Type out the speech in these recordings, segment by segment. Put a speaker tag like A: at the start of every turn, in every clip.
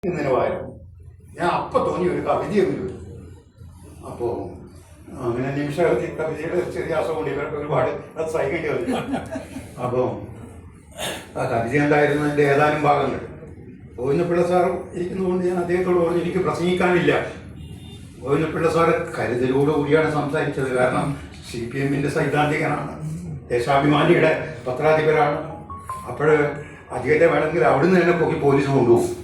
A: നിലവാരം ഞാൻ അപ്പം തോന്നി ഒരു കവിതയെങ്കിലും. അപ്പോൾ അങ്ങനെ നിമിഷത്തിൽ കവിതയുടെ ചെറിയ അസുഖം ഇവർക്ക് ഒരുപാട് അത് സഹിക്കേണ്ടി വന്നു. അപ്പോൾ ആ കവിത ഉണ്ടായിരുന്നതിൻ്റെ ഏതാനും ഭാഗങ്ങൾ ഗോവിന്ദപിള്ള സാർ ഇരിക്കുന്നതുകൊണ്ട് ഞാൻ അദ്ദേഹത്തോട് പറഞ്ഞു എനിക്ക് പ്രസംഗിക്കാനില്ല. ഗോവിന്ദപിള്ള സാറ് കരുതലോട് കൂടിയാണ് സംസാരിച്ചത്. കാരണം CPM സൈദ്ധാന്തികനാണ്, ദേശാഭിമാനിയുടെ പത്രാധിപരാണ്. അപ്പോൾ അധികത്തെ വേണമെങ്കിൽ അവിടുന്ന് തന്നെ പോയി പോലീസ് കൊണ്ടുപോകും.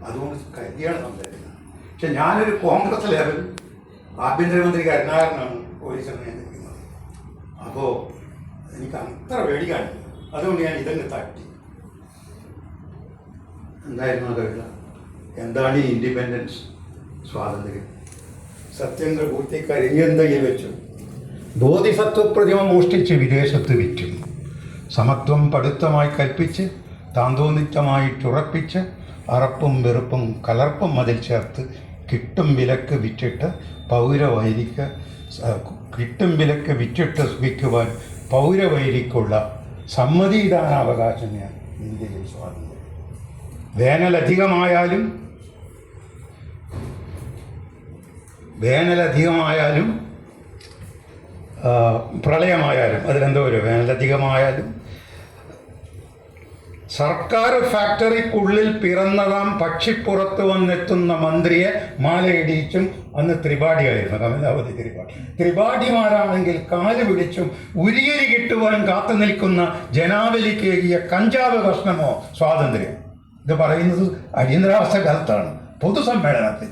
A: അതുകൊണ്ട് കരുതിയാണ് സംസാരിക്കുന്നത്. പക്ഷെ ഞാനൊരു കോൺഗ്രസ് ലെവൽ ആഭ്യന്തരമന്ത്രി കരുണാകരനാണ് പോലീസിനെ നിയന്ത്രിക്കുന്നത്. അപ്പോൾ എനിക്ക് അത്ര പേടിക്കാനില്ല. അതുകൊണ്ട് ഞാൻ ഇതങ്ങ് തട്ടി. എന്തായിരുന്നു കവിത? എന്താണ് ഈ ഇൻഡിപെൻഡൻസ്, സ്വാതന്ത്ര്യം? സത്യങ്ങൾ പൂർത്തി കരിഞ്ഞെന്തയിൽ വെച്ചു, ബോധിസത്വപ്രതിമ മോഷ്ടിച്ച് വിദേശത്ത് വിറ്റും, സമത്വം പടുത്തമായി കൽപ്പിച്ച് താന്തോന്നിത്തമായിട്ടുറപ്പിച്ച് അറപ്പും വെറുപ്പും കലർപ്പും അതിൽ ചേർത്ത് കിട്ടും വിലക്ക് വിറ്റിട്ട് വിൽക്കുവാൻ പൗരവൈരിക്കുള്ള സമ്മതിദാനാവകാശം ഞാൻ ഇന്ത്യയിൽ സ്വാതന്ത്ര്യം. വേനലധികമായാലും പ്രളയമായാലും അതിലെന്തോ ഒരു വേനലധികമായാലും സർക്കാർ ഫാക്ടറിക്കുള്ളിൽ പിറന്നതാം പക്ഷിപ്പുറത്ത് വന്നെത്തുന്ന മന്ത്രിയെ മാലയിടിച്ചും, അന്ന് ത്രിപാഠിയായിരുന്നു കമലാവതി ത്രിപാഠിമാരാണെങ്കിൽ കാല് പിടിച്ചും ഉരിയരി കിട്ടുവാൻ കാത്തു നിൽക്കുന്ന ജനാവലിക്കേകിയ കഞ്ചാവ് കഷ്ണമോ സ്വാതന്ത്ര്യം. ഇത് പറയുന്നത് അടിയന്തരാവസ്ഥ കാലത്താണ്, പൊതുസമ്മേളനത്തിൽ.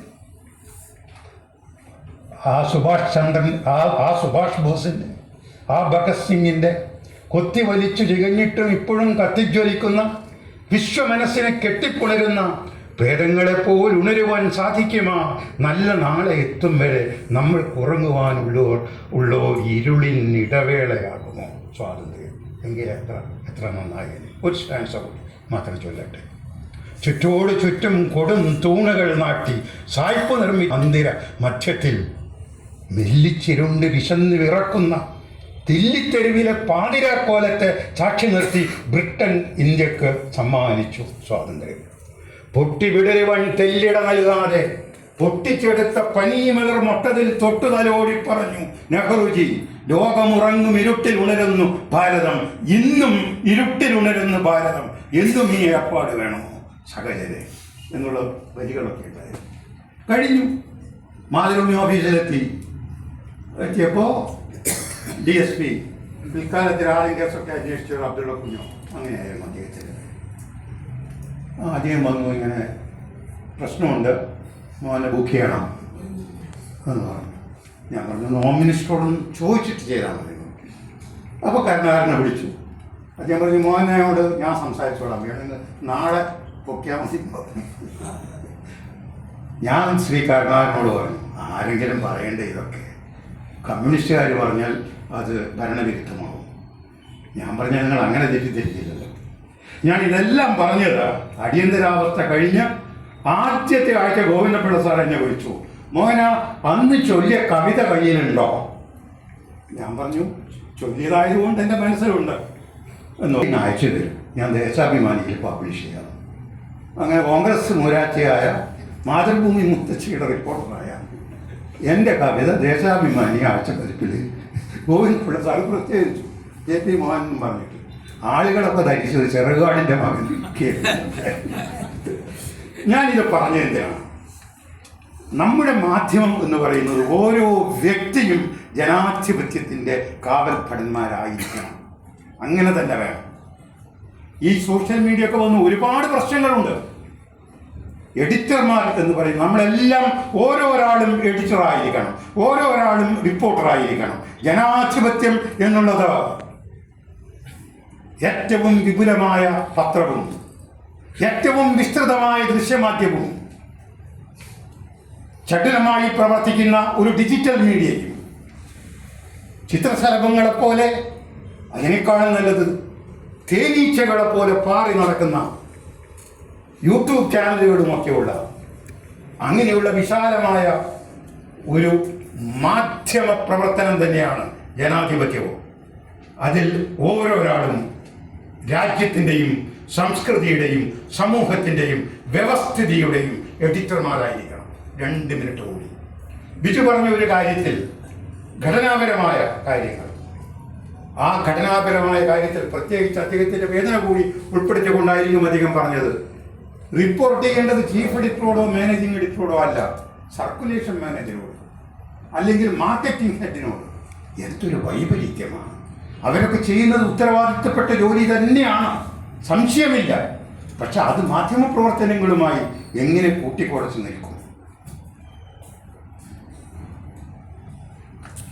A: ആ സുഭാഷ് ബോസിൻ്റെ, ആ ഭഗത് സിംഗിൻ്റെ കൊത്തി വലിച്ചു ചികഞ്ഞിട്ടും ഇപ്പോഴും കത്തിജ്വലിക്കുന്ന വിശ്വമനസ്സിനെ കെട്ടിപ്പുണരുന്ന പ്രേതങ്ങളെപ്പോൾ ഉണരുവാൻ സാധിക്കുമാ നല്ല നാളെ എത്തും വരെ നമ്മൾ ഉറങ്ങുവാനുള്ളോ ഇരുളിൻ ഇടവേളയാകുമോ സ്വാതന്ത്ര്യം? എങ്കിൽ എത്ര നന്നായി. ഒരു സ്റ്റാൻസ് മാത്രം ചൊല്ലട്ടെ. ചുറ്റോട് ചുറ്റും കൊടും തൂണുകൾ നാട്ടി സായ്പ് നിർമ്മി മന്ദിര മധ്യത്തിൽ മെല്ലിച്ചിരുണ്ട് വിശന്ന് വിറക്കുന്ന ദില്ലിത്തെരുവിലെ പാതിരാക്കോലത്തെ സാക്ഷി നിർത്തി ബ്രിട്ടൻ ഇന്ത്യക്ക് സമ്മാനിച്ചു സ്വാതന്ത്ര്യം. പൊട്ടിവിടരുവൻ തെല്ലിട നൽകാതെ പൊട്ടിച്ചെടുത്ത പനീമലർ മൊട്ടതിൽ തൊട്ടുതലോടി പറഞ്ഞു നെഹ്റുജി, ലോകമുറങ്ങും ഇരുട്ടിൽ ഉണരുന്നു ഭാരതം, ഇന്നും ഇരുട്ടിൽ ഉണരുന്നു ഭാരതം, എന്തും ഈ ഏർപ്പാട് വേണോ സഹജരെ എന്നുള്ള വരികളൊക്കെ ഉണ്ടായിരുന്നു. കഴിഞ്ഞു. മാതൃഭൂമി എത്തിയപ്പോൾ DSP പിൽക്കാലത്തിൽ ആദ്യം കേസൊക്കെ അന്വേഷിച്ചത് അബ്ദുള്ള കുഞ്ഞോ അങ്ങനെയായിരുന്നു അദ്ദേഹത്തിന്. അദ്ദേഹം വന്നു, ഇങ്ങനെ പ്രശ്നമുണ്ട്, മോനെ ബുക്ക് ചെയ്യണം എന്ന് പറഞ്ഞു. ഞാൻ പറഞ്ഞു ഹോം മിനിസ്റ്ററോടൊന്നും ചോദിച്ചിട്ട് ചെയ്താൽ മതി. അപ്പോൾ കരുണാകരനെ വിളിച്ചു. അദ്ദേഹം പറഞ്ഞു മോനോട് ഞാൻ സംസാരിച്ചോളാം, വേണമെങ്കിൽ നാളെ പൊക്കിയാൽ മതി. ഞാൻ ശ്രീ കരുണാകരനോട് പറഞ്ഞു ആരെങ്കിലും പറയേണ്ടേ ഇതൊക്കെ, കമ്മ്യൂണിസ്റ്റുകാർ പറഞ്ഞാൽ അത് ഭരണവിരുദ്ധമാകും. ഞാൻ പറഞ്ഞാൽ നിങ്ങൾ അങ്ങനെ തെറ്റിദ്ധരിക്കില്ലല്ലോ. ഞാൻ ഇതെല്ലാം പറഞ്ഞത് അടിയന്തരാവസ്ഥ കഴിഞ്ഞ് ആദ്യത്തെ ആഴ്ച ഗോവിന്ദപിള്ള സാർ എന്നെ വിളിച്ചു. മോഹന, അന്ന് ചൊല്ലിയ കവിത കയ്യിലുണ്ടോ? ഞാൻ പറഞ്ഞു ചൊല്ലിയതായതുകൊണ്ട് എൻ്റെ മനസ്സിലുണ്ട് എന്ന് അയച്ചു തരും, ഞാൻ ദേശാഭിമാനിയിൽ പബ്ലിഷ് ചെയ്യാം. അങ്ങനെ കോൺഗ്രസ് മൂരാറ്റയായ മാതൃഭൂമി മുത്തച്ഛിയുടെ റിപ്പോർട്ടറായ എൻ്റെ കവിത ദേശാഭിമാനി ആഴ്ചപ്പതിപ്പിൽ ഗോവിന്ദപിള്ള സാർ പ്രത്യേകിച്ചു JP മോഹൻ പറഞ്ഞിട്ട് ആളുകളൊക്കെ ധരിച്ചത് ചെറുകാടിൻ്റെ മകൻ. ഞാനിത് പറഞ്ഞതിൻ്റെയാണ്, നമ്മുടെ മാധ്യമം എന്ന് പറയുന്നത് ഓരോ വ്യക്തിയും ജനാധിപത്യത്തിൻ്റെ കാവൽഭടന്മാരായിരിക്കണം. അങ്ങനെ തന്നെ വേണം. ഈ സോഷ്യൽ മീഡിയ ഒക്കെ വന്ന് ഒരുപാട് പ്രശ്നങ്ങളുണ്ട്. എഡിറ്റർമാർ എന്ന് പറയും, നമ്മളെല്ലാം ഓരോരാളും എഡിറ്ററായിരിക്കണം, ഓരോരാളും റിപ്പോർട്ടറായിരിക്കണം. ജനാധിപത്യം എന്നുള്ളത് ഏറ്റവും വിപുലമായ പത്രവും ഏറ്റവും വിസ്തൃതമായ ദൃശ്യമാധ്യമവും ചടുലമായി പ്രവർത്തിക്കുന്ന ഒരു ഡിജിറ്റൽ മീഡിയയും ചിത്രശലഭങ്ങളെപ്പോലെ, അതിനേക്കാളും നല്ലത് തേനീച്ചകളെപ്പോലെ പാറി നടക്കുന്ന യൂട്യൂബ് ചാനലുകളുമൊക്കെയുള്ള അങ്ങനെയുള്ള വിശാലമായ ഒരു മാധ്യമ പ്രവർത്തനം തന്നെയാണ് ജനാധിപത്യവും. അതിൽ ഓരോരാളും രാജ്യത്തിൻ്റെയും സംസ്കൃതിയുടെയും സമൂഹത്തിൻ്റെയും വ്യവസ്ഥിതിയുടെയും എഡിറ്റർമാരായിരിക്കണം. 2 മിനിറ്റ് കൂടി. ബിജു പറഞ്ഞ ഒരു കാര്യത്തിൽ ഘടനാപരമായ കാര്യങ്ങൾ, ആ ഘടനാപരമായ കാര്യത്തിൽ പ്രത്യേകിച്ച് അദ്ദേഹത്തിൻ്റെ വേദന കൂടി ഉൾപ്പെടുത്തിക്കൊണ്ടായിരിക്കും അദ്ദേഹം പറഞ്ഞത്. റിപ്പോർട്ട് ചെയ്യേണ്ടത് ചീഫ് എഡിറ്ററോടോ മാനേജിങ് എഡിറ്ററോടോ അല്ല, സർക്കുലേഷൻ മാനേജരോട് അല്ലെങ്കിൽ മാർക്കറ്റിംഗ് ഹെഡിനോട്. എന്തൊരു വൈപരീത്യമാണ്! അവരൊക്കെ ചെയ്യുന്നത് ഉത്തരവാദിത്തപ്പെട്ട ജോലി തന്നെയാണ്, സംശയമില്ല. പക്ഷെ അത് മാധ്യമപ്രവർത്തനങ്ങളുമായി എങ്ങനെ കൂട്ടിക്കുഴച്ച് നിൽക്കും?